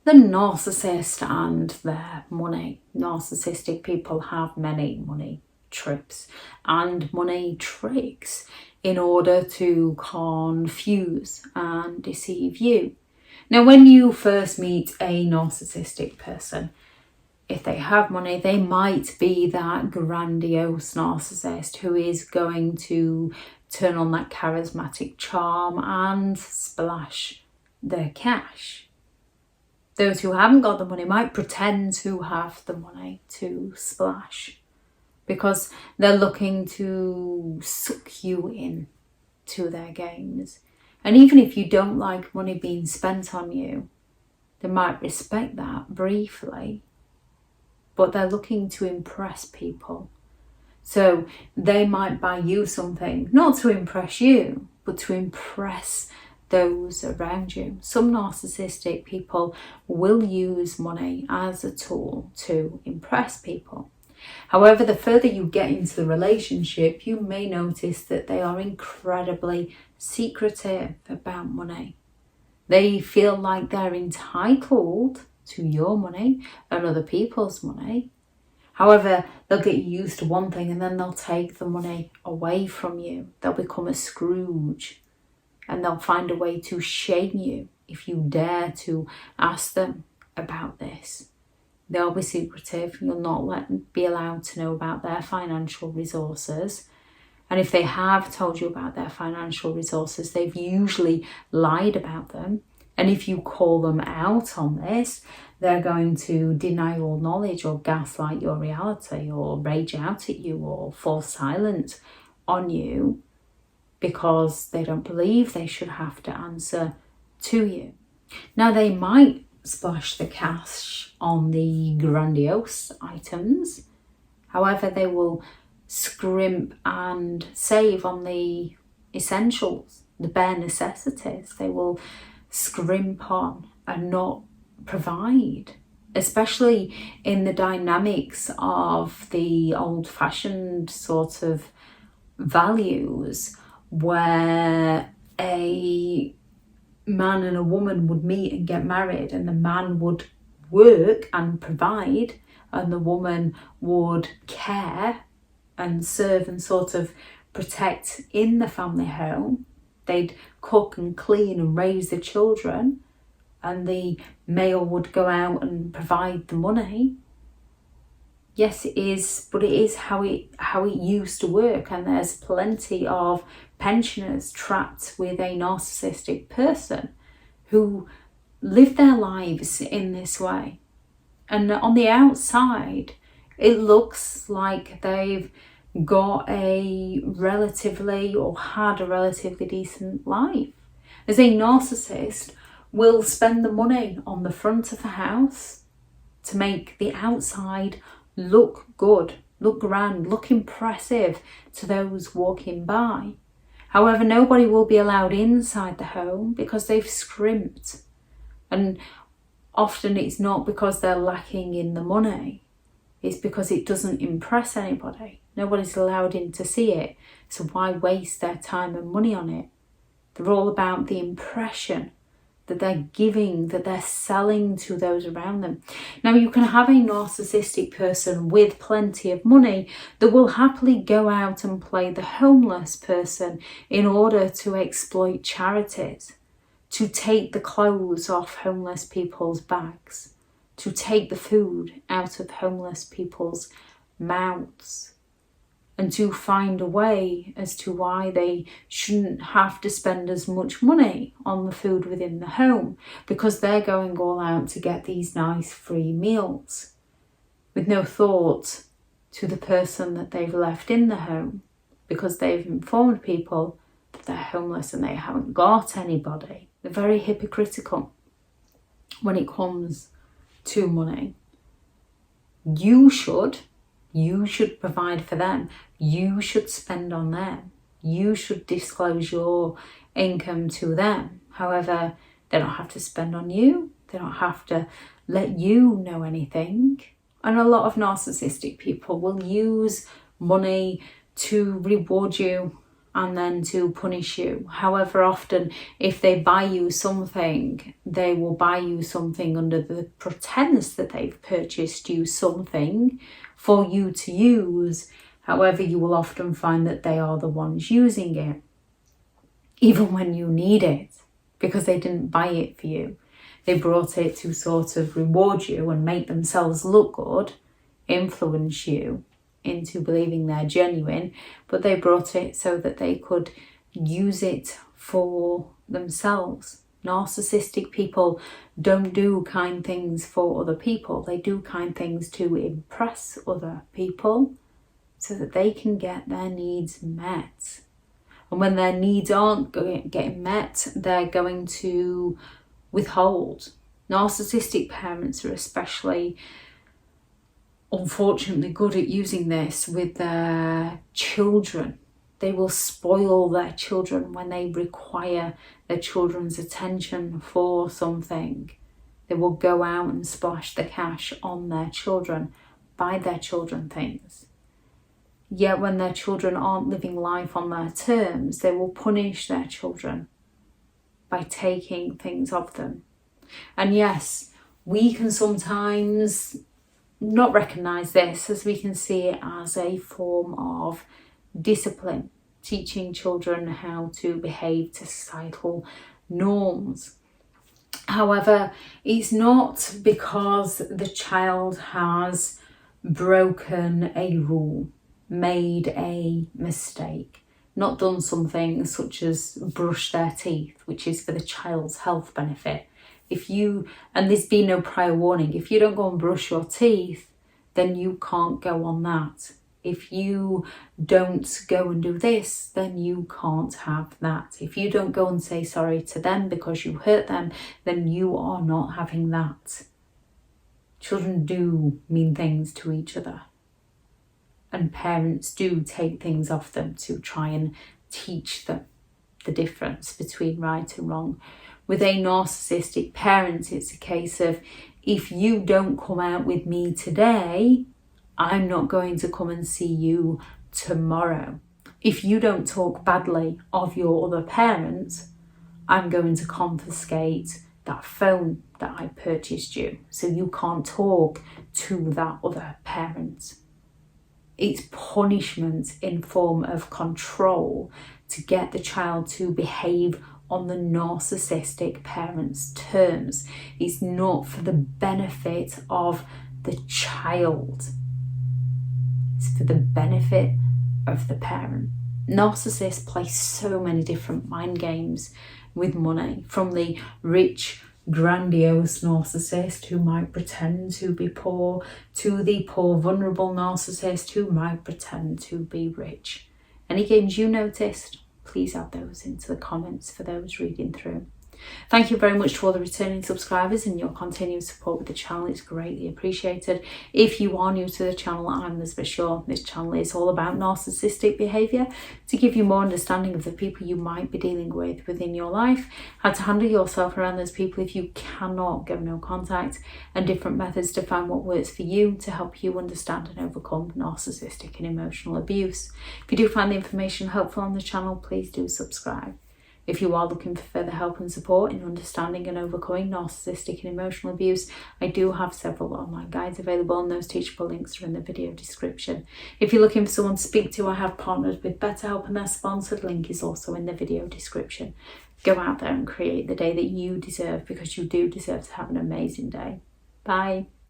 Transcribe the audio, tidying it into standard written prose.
The narcissist and their money. Narcissistic people have many money trips and money tricks in order to confuse and deceive you. Now, when you first meet a narcissistic person, if they have money, they might be that grandiose narcissist who is going to turn on that charismatic charm and splash their cash. Those who haven't got the money might pretend to have the money to splash because they're looking to suck you in to their games. And even if you don't like money being spent on you, they might respect that briefly, but they're looking to impress people. So they might buy you something, not to impress you, but to impress those around you. Some narcissistic people will use money as a tool to impress people. However, the further you get into the relationship, you may notice that they are incredibly secretive about money. They feel like they're entitled to your money and other people's money. However, they'll get used to one thing and then they'll take the money away from you. They'll become a Scrooge and they'll find a way to shame you if you dare to ask them about this. They'll be secretive. You'll not be allowed to know about their financial resources. And if they have told you about their financial resources, they've usually lied about them. And if you call them out on this, they're going to deny all knowledge or gaslight your reality or rage out at you or fall silent on you because they don't believe they should have to answer to you. Now, they might splash the cash on the grandiose items. However, they will scrimp and save on the essentials, the bare necessities. They will scrimp on and not provide, especially in the dynamics of the old-fashioned sort of values where a man and a woman would meet and get married, and the man would work and provide and the woman would care and serve and sort of protect in the family home. They'd cook and clean and raise the children, and the male would go out and provide the money. Yes, it is, but it is how it used to work, and there's plenty of pensioners trapped with a narcissistic person who live their lives in this way. And on the outside, it looks like they've got a relatively or had a relatively decent life. As a narcissist will spend the money on the front of the house to make the outside look good, look grand, look impressive to those walking by. However, nobody will be allowed inside the home because they've scrimped. And often it's not because they're lacking in the money. It's because it doesn't impress anybody. Nobody's allowed in to see it. So why waste their time and money on it? They're all about the impression that they're giving, that they're selling to those around them. Now, you can have a narcissistic person with plenty of money that will happily go out and play the homeless person in order to exploit charities, to take the clothes off homeless people's backs, to take the food out of homeless people's mouths, and to find a way as to why they shouldn't have to spend as much money on the food within the home because they're going all out to get these nice free meals with no thought to the person that they've left in the home because they've informed people that they're homeless and they haven't got anybody. They're very hypocritical when it comes to money. You should provide for them. You should spend on them. You should disclose your income to them. However, they don't have to spend on you. They don't have to let you know anything. And a lot of narcissistic people will use money to reward you and then to punish you. However, often if they buy you something, they will buy you something under the pretense that they've purchased you something for you to use. However, you will often find that they are the ones using it, even when you need it, because they didn't buy it for you. They brought it to sort of reward you and make themselves look good, influence you into believing they're genuine, but they brought it so that they could use it for themselves. Narcissistic people don't do kind things for other people. They do kind things to impress other people so that they can get their needs met. And when their needs aren't getting met, they're going to withhold. Narcissistic parents are especially, unfortunately, good at using this with their children. They will spoil their children when they require their children's attention for something. They will go out and splash the cash on their children, buy their children things. Yet when their children aren't living life on their terms, they will punish their children by taking things of them. And yes, we can sometimes not recognise this, as we can see it as a form of discipline, teaching children how to behave to societal norms. However, it's not because the child has broken a rule, made a mistake, not done something such as brush their teeth, which is for the child's health benefit. And there's been no prior warning, if you don't go and brush your teeth, then you can't go on that. If you don't go and do this, then you can't have that. If you don't go and say sorry to them because you hurt them, then you are not having that. Children do mean things to each other. And parents do take things off them to try and teach them the difference between right and wrong. With a narcissistic parent, it's a case of, if you don't come out with me today, I'm not going to come and see you tomorrow. If you don't talk badly of your other parent, I'm going to confiscate that phone that I purchased you, so you can't talk to that other parent. It's punishment in form of control to get the child to behave on the narcissistic parent's terms. It's not for the benefit of the child. It's for the benefit of the parent. Narcissists play so many different mind games with money, from the rich, grandiose narcissist who might pretend to be poor, to the poor, vulnerable narcissist who might pretend to be rich. Any games you noticed, please add those into the comments for those reading through. Thank you very much to all the returning subscribers, and your continued support with the channel is greatly appreciated. If you are new to the channel, I'm Elizabeth Shaw. This channel is all about narcissistic behaviour, to give you more understanding of the people you might be dealing with within your life, how to handle yourself around those people if you cannot go no contact, and different methods to find what works for you to help you understand and overcome narcissistic and emotional abuse. If you do find the information helpful on the channel, please do subscribe. If you are looking for further help and support in understanding and overcoming narcissistic and emotional abuse, I do have several online guides available, and those teachable links are in the video description. If you're looking for someone to speak to, I have partnered with BetterHelp, and their sponsored link is also in the video description. Go out there and create the day that you deserve, because you do deserve to have an amazing day. Bye.